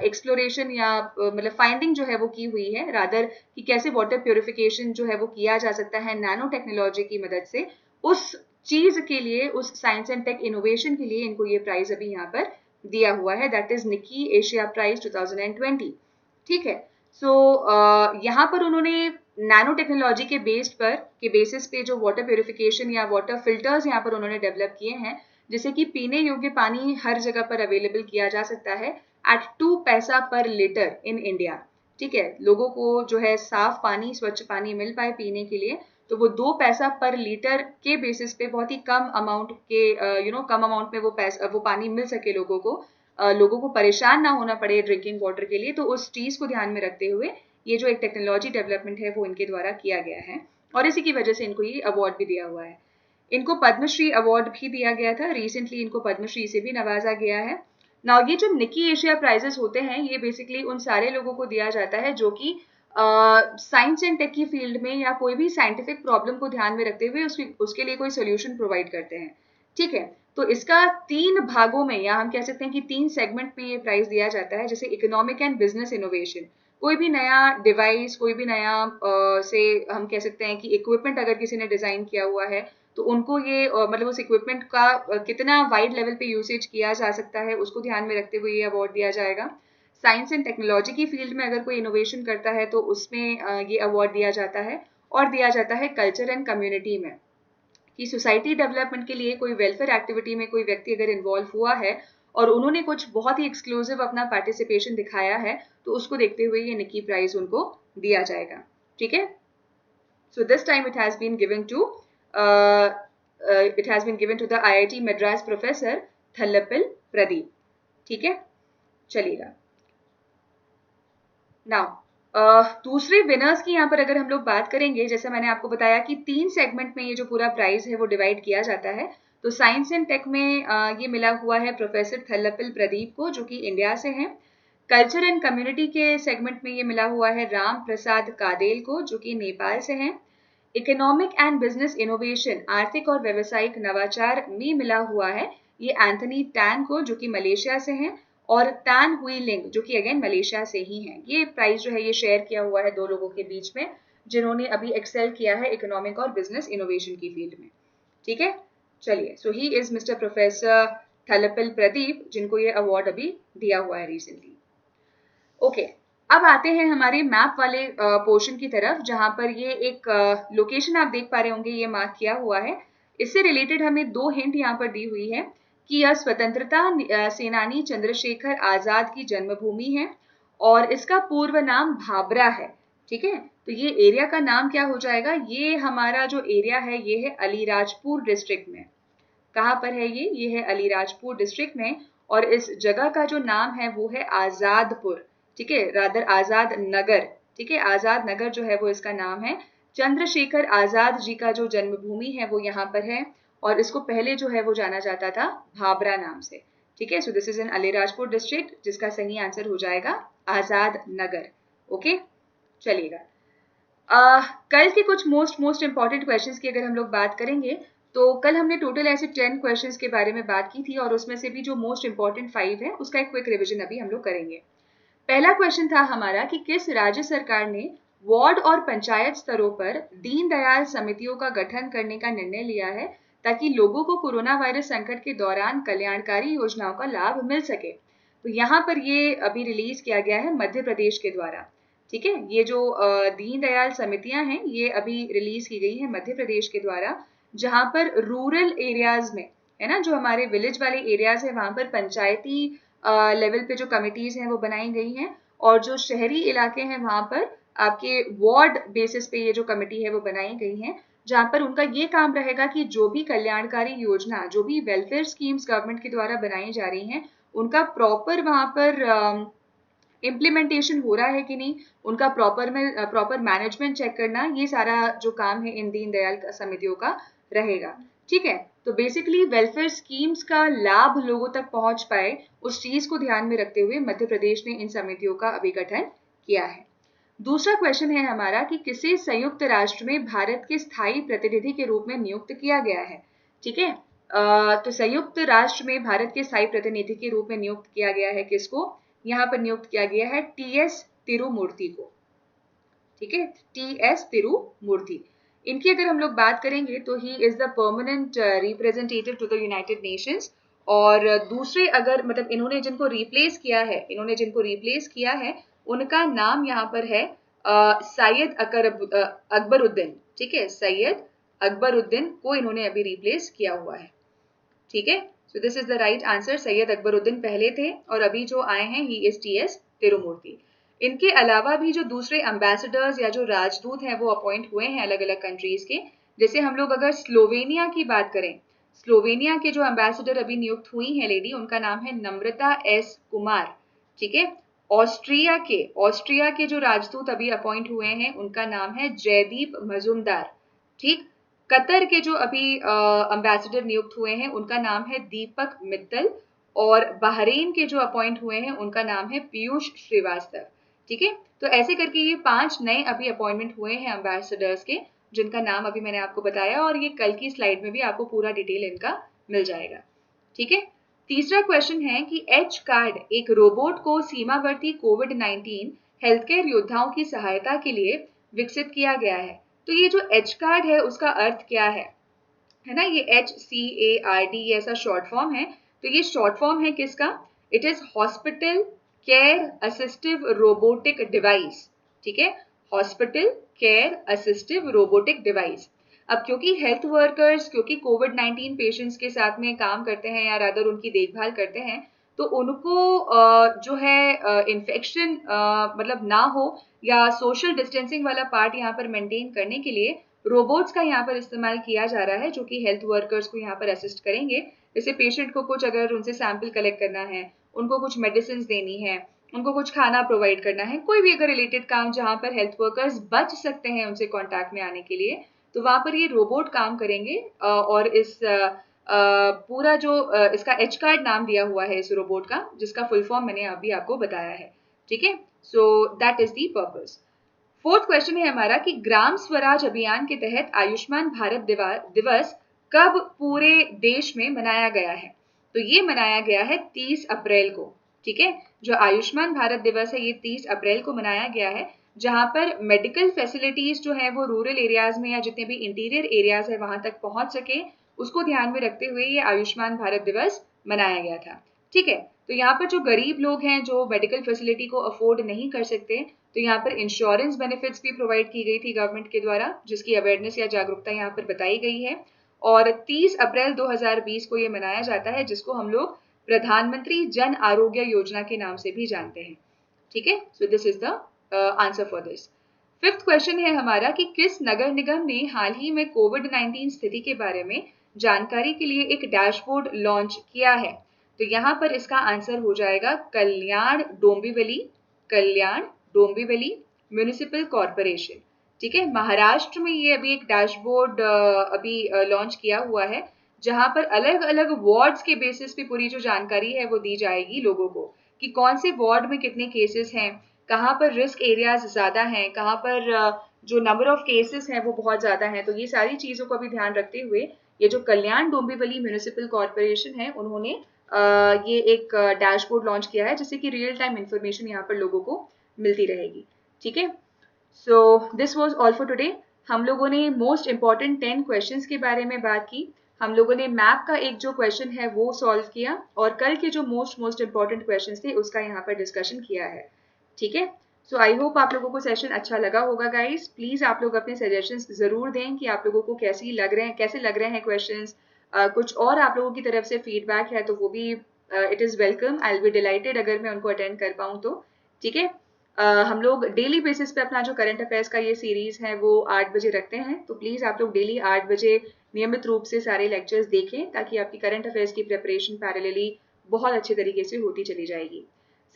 एक्सप्लोरेशन या मतलब फाइंडिंग जो है वो की हुई है, रादर कि कैसे वाटर प्यूरिफिकेशन जो है वो किया जा सकता है नैनो टेक्नोलॉजी की मदद से। उस चीज के लिए, उस साइंस एंड टेक इनोवेशन के लिए इनको ये प्राइज अभी यहाँ पर दिया हुआ है, that is Nikkei Asia prize 2020। ठीक है, सो यहाँ पर उन्होंने नैनो टेक्नोलॉजी के बेसिस पे जो वाटर प्यूरिफिकेशन या वाटर फिल्टर्स यहाँ पर उन्होंने डेवलप किए हैं जिससे कि पीने योग्य पानी हर जगह पर अवेलेबल किया जा सकता है एट 2 पैसा पर लीटर इन इंडिया। ठीक है, लोगों को जो है साफ पानी, स्वच्छ पानी मिल पाए पीने के लिए, तो वो 2 पैसा पर लीटर के बेसिस पे बहुत ही कम अमाउंट के कम अमाउंट में वो पानी मिल सके लोगों को परेशान ना होना पड़े ड्रिंकिंग वाटर के लिए। तो उस चीज को ध्यान में रखते हुए ये जो एक टेक्नोलॉजी डेवलपमेंट है वो इनके द्वारा किया गया है और इसी की वजह से इनको ये अवार्ड भी दिया हुआ है। इनको पद्मश्री अवार्ड भी दिया गया था, रिसेंटली इनको पद्मश्री से भी नवाजा गया है। नाउ ये जो निक्की एशिया प्राइजेस होते हैं ये बेसिकली उन सारे लोगों को दिया जाता है जो कि साइंस एंड टेक की फील्ड में या कोई भी साइंटिफिक प्रॉब्लम को ध्यान में रखते हुए उसके लिए कोई सोल्यूशन प्रोवाइड करते हैं। ठीक है, तो इसका 3 भागों में, या हम कह सकते हैं कि 3 सेगमेंट में ये प्राइस दिया जाता है। जैसे इकोनॉमिक एंड बिजनेस इनोवेशन, कोई भी नया डिवाइस, कोई भी नया से हम कह सकते हैं कि इक्विपमेंट अगर किसी ने डिजाइन किया हुआ है, तो उनको ये मतलब उस इक्विपमेंट का कितना वाइड लेवल पे यूसेज किया जा सकता है, उसको ध्यान में रखते हुए ये अवार्ड दिया जाएगा। साइंस एंड टेक्नोलॉजी की फील्ड में अगर कोई इनोवेशन करता है तो उसमें ये अवार्ड दिया जाता है। और दिया जाता है कल्चर एंड कम्युनिटी में, कि सोसाइटी डेवलपमेंट के लिए कोई वेलफेयर एक्टिविटी में कोई व्यक्ति अगर इन्वॉल्व हुआ है और उन्होंने कुछ बहुत ही एक्सक्लूसिव अपना पार्टिसिपेशन दिखाया है, तो उसको देखते हुए ये निकी प्राइज उनको दिया जाएगा। ठीक है, so this time it has been given to the IIT Madras professor Thalappil Pradeep. ठीक है, चलिएगा। नाउ दूसरे विनर्स की यहाँ पर अगर हम लोग बात करेंगे, जैसे मैंने आपको बताया कि 3 सेगमेंट में ये जो पूरा प्राइज है वो डिवाइड किया जाता है। तो साइंस एंड टेक में ये मिला हुआ है प्रोफेसर थल्लपल प्रदीप को, जो कि इंडिया से हैं। कल्चर एंड कम्युनिटी के सेगमेंट में ये मिला हुआ है राम प्रसाद कादेल को, जो कि नेपाल से हैं। इकोनॉमिक एंड बिजनेस इनोवेशन, आर्थिक और व्यवसायिक नवाचार में मिला हुआ है ये एंथनी टैन को, जो कि मलेशिया से हैं। और टैन हुई लिंग, जो कि अगेन मलेशिया से ही हैं। ये प्राइज जो है ये शेयर किया हुआ है 2 लोगों के बीच में, जिन्होंने अभी एक्सेल किया है इकोनॉमिक और बिजनेस इनोवेशन की फील्ड में। ठीक है, चलिए। So he is mister professor Thalappil Pradeep, जिनको ये अवार्ड अभी दिया हुआ है रिसेंटली। ओके, अब आते हैं हमारे मैप वाले पोर्शन की तरफ, जहां पर ये एक लोकेशन आप देख पा रहे होंगे, ये मार्क किया हुआ है। इससे रिलेटेड हमें 2 हिंट यहाँ पर दी हुई है कि यह स्वतंत्रता सेनानी चंद्रशेखर आजाद की जन्मभूमि है और इसका पूर्व नाम भाबरा है। ठीक है, तो ये एरिया का नाम क्या हो जाएगा? ये हमारा जो एरिया है ये है अलीराजपुर डिस्ट्रिक्ट में। कहाँ पर है ये है अलीराजपुर डिस्ट्रिक्ट में। और इस जगह का जो नाम है वो है आजादपुर। ठीक है, रादर आजाद नगर। ठीक है, आजाद नगर जो है वो इसका नाम है। चंद्रशेखर आजाद जी का जो जन्मभूमि है वो यहाँ पर है, और इसको पहले जो है वो जाना जाता था भाबरा नाम से। ठीक है, so this is in Alirajpur district, जिसका सही आंसर हो जाएगा आजाद नगर। ओके, चलिएगा। कल के कुछ मोस्ट इंपॉर्टेंट क्वेश्चंस की अगर हम लोग बात करेंगे, तो कल हमने टोटल ऐसे 10 क्वेश्चंस के बारे में बात की थी, और उसमें से भी जो मोस्ट इंपॉर्टेंट 5 है उसका एक क्विक रिवीजन अभी हम लोग करेंगे। पहला क्वेश्चन था हमारा कि किस राज्य सरकार ने वार्ड और पंचायत स्तरों पर दीनदयाल समितियों का गठन करने का निर्णय लिया है, ताकि लोगों को कोरोना वायरस संकट के दौरान कल्याणकारी योजनाओं का लाभ मिल सके। तो यहाँ पर ये अभी रिलीज किया गया है मध्य प्रदेश के द्वारा। ठीक है, ये जो दीनदयाल समितियां हैं ये अभी रिलीज की गई है मध्य प्रदेश के द्वारा, जहां पर रूरल एरियाज में, है ना, जो हमारे विलेज वाले एरियाज है वहां पर पंचायती लेवल पे जो कमिटीज हैं वो बनाई गई हैं, और जो शहरी इलाके हैं वहां पर आपके वार्ड बेसिस पे ये जो कमिटी है वो बनाई गई है, जहां पर उनका ये काम रहेगा कि जो भी कल्याणकारी योजना, जो भी वेलफेयर स्कीम्स गवर्नमेंट के द्वारा बनाई जा रही हैं, उनका प्रॉपर वहां पर इम्प्लीमेंटेशन हो रहा है कि नहीं, उनका प्रॉपर मैनेजमेंट चेक करना, ये सारा जो काम है इन दीनदयाल समितियों का रहेगा। ठीक है, तो बेसिकली वेलफेयर स्कीम्स का लाभ लोगों तक पहुंच पाए, उस चीज को ध्यान में रखते हुए मध्य प्रदेश ने इन समितियों का अभी गठन किया है। दूसरा क्वेश्चन है हमारा कि किसे संयुक्त राष्ट्र में भारत के स्थायी प्रतिनिधि के रूप में नियुक्त किया गया है। ठीक है, तो संयुक्त राष्ट्र में भारत के स्थायी प्रतिनिधि के रूप में नियुक्त किया गया है किसको? यहाँ पर नियुक्त किया गया है TS तिरुमूर्ति को। ठीक है, TS तिरुमूर्ति। इनकी अगर हम लोग बात करेंगे तो he is the permanent representative to the United Nations. और दूसरे अगर मतलब इन्होंने जिनको रिप्लेस किया है उनका नाम यहाँ पर है सैयद अकबरुद्दीन। ठीक है, सैयद अकबरुद्दीन को इन्होंने अभी रिप्लेस किया हुआ है। ठीक है, so this is the right answer. Syed Akbaruddin पहले थे और अभी जो आए हैं ही इज TS तिरुमूर्ति। इनके अलावा भी जो दूसरे एम्बेसडर्स या जो राजदूत हैं वो अपॉइंट हुए हैं अलग अलग कंट्रीज के। जैसे हम लोग अगर स्लोवेनिया की बात करें, स्लोवेनिया के जो एम्बेसडर अभी नियुक्त हुई हैं लेडी, उनका नाम है नम्रता S कुमार। ठीक है, ऑस्ट्रिया के जो राजदूत अभी अपॉइंट हुए हैं उनका नाम है जयदीप मजुमदार। ठीक, कतर के जो अभी अम्बेसडर नियुक्त हुए हैं उनका नाम है दीपक मित्तल। और बहरीन के जो अपॉइंट हुए हैं उनका नाम है पीयूष श्रीवास्तव। ठीक है, तो ऐसे करके ये 5 नए अभी अपॉइंटमेंट हुए हैं अम्बेसडर्स के, जिनका नाम अभी मैंने आपको बताया, और ये कल की स्लाइड में भी आपको पूरा डिटेल इनका मिल जाएगा। ठीक है। तीसरा क्वेश्चन है कि एच कार्ड एक रोबोट को सीमावर्ती कोविड-19 हेल्थ केयर योद्धाओं की सहायता के लिए विकसित किया गया है। तो ये जो एच कार्ड है उसका अर्थ क्या है ना, ये HCARD ये ऐसा शॉर्ट फॉर्म है। तो ये शॉर्ट फॉर्म है किसका? It is hospital care assistive robotic device. ठीक है, hospital care assistive robotic device. अब क्योंकि हेल्थ वर्कर्स क्योंकि कोविड-19 पेशेंट्स के साथ में काम करते हैं या रादर उनकी देखभाल करते हैं, तो उनको जो है इन्फेक्शन मतलब ना हो या सोशल डिस्टेंसिंग वाला पार्ट यहाँ पर मेंटेन करने के लिए रोबोट्स का यहाँ पर इस्तेमाल किया जा रहा है, जो कि हेल्थ वर्कर्स को यहाँ पर असिस्ट करेंगे। जैसे पेशेंट को कुछ अगर उनसे सैंपल कलेक्ट करना है, उनको कुछ मेडिसिन देनी है, उनको कुछ खाना प्रोवाइड करना है, कोई भी अगर रिलेटेड काम जहाँ पर हेल्थ वर्कर्स बच सकते हैं उनसे कॉन्टैक्ट में आने के लिए, तो वहाँ पर ये रोबोट काम करेंगे। और इस पूरा जो इसका एच कार्ड नाम दिया हुआ है इस रोबोट का, जिसका फुल फॉर्म मैंने अभी आपको बताया है। ठीक है, so that is the purpose. Fourth question है हमारा कि ग्राम स्वराज अभियान के तहत आयुष्मान भारत दिवस कब पूरे देश में मनाया गया है? तो ये मनाया गया है 30 अप्रैल को। ठीक है, जो आयुष्मान भारत दिवस है ये 30 अप्रैल को मनाया गया है, जहां पर मेडिकल फैसिलिटीज जो है वो रूरल एरियाज में या जितने भी इंटीरियर एरियाज है वहां तक पहुंच सके, उसको ध्यान में रखते हुए ये आयुष्मान भारत दिवस मनाया गया था। ठीक है, तो यहाँ पर जो गरीब लोग हैं जो मेडिकल फैसिलिटी को अफोर्ड नहीं कर सकते, तो यहाँ पर इंश्योरेंस बेनिफिट्स भी प्रोवाइड की गई थी गवर्नमेंट के द्वारा, जिसकी अवेयरनेस या जागरूकता यहाँ पर बताई गई है। और 30 अप्रैल 2020 को ये मनाया जाता है, जिसको हम लोग प्रधानमंत्री जन आरोग्य योजना के नाम से भी जानते हैं। ठीक है, so this is the answer for this. Fifth question है हमारा कि किस नगर निगम ने हाल ही में कोविड-19 स्थिति के बारे में जानकारी के लिए एक डैशबोर्ड लॉन्च किया है? तो यहाँ पर इसका आंसर हो जाएगा कल्याण डोंबिवली म्यूनिसिपल कॉरपोरेशन। ठीक है, महाराष्ट्र में ये अभी एक डैशबोर्ड अभी लॉन्च किया हुआ है, जहां पर अलग अलग वार्ड्स के बेसिस पे पूरी जो जानकारी है वो दी जाएगी लोगों को, कि कौन से वार्ड में कितने केसेस हैं, कहाँ पर रिस्क एरियाज ज्यादा हैं, कहाँ पर जो नंबर ऑफ केसेस हैं वो बहुत ज्यादा हैं। तो ये सारी चीजों को भी ध्यान रखते हुए ये जो कल्याण डोंबिवली म्यूनिसिपल कॉरपोरेशन है उन्होंने ये एक डैशबोर्ड लॉन्च किया है, जिससे कि रियल टाइम इंफॉर्मेशन यहाँ पर लोगों को मिलती रहेगी। ठीक है, so this was all for today. हम लोगों ने मोस्ट इंपॉर्टेंट 10 क्वेश्चंस के बारे में बात की। हम लोगों ने मैप का एक जो क्वेश्चन है वो सॉल्व किया, और कल के जो मोस्ट इंपॉर्टेंट क्वेश्चंस थे उसका यहाँ पर डिस्कशन किया है। ठीक है, सो आई होप आप लोगों को सेशन अच्छा लगा होगा गाइस। प्लीज आप लोग अपने सजेशंस जरूर दें कि आप लोगों को कैसे लग रहे हैं क्वेश्चंस। कुछ और आप लोगों की तरफ से फीडबैक है तो वो भी it is welcome. I will be dilated अगर मैं उनको अटेंड कर पाऊँ तो। ठीक है, हम लोग डेली बेसिस पे अपना जो करंट अफेयर्स का ये सीरीज है वो 8 बजे रखते हैं, तो प्लीज़ आप लोग डेली 8 बजे नियमित रूप से सारे लेक्चर्स देखें, ताकि आपकी करंट अफेयर्स की प्रिपरेशन पैरेलली बहुत अच्छे तरीके से होती चली जाएगी।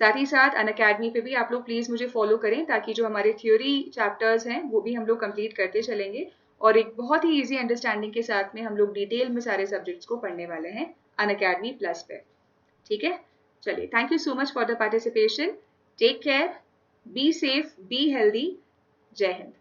साथ ही साथ अनअकैडमी पे भी आप लोग प्लीज़ मुझे फॉलो करें, ताकि जो हमारे थ्योरी चैप्टर्स हैं वो भी हम लोग कंप्लीट करते चलेंगे, और एक बहुत ही ईजी अंडरस्टैंडिंग के साथ में हम लोग डिटेल में सारे सब्जेक्ट्स को पढ़ने वाले हैं अनअकैडमी प्लस पे। ठीक है, चलिए, thank you so much for the participation. Take care, be safe, be healthy. जय हिंद।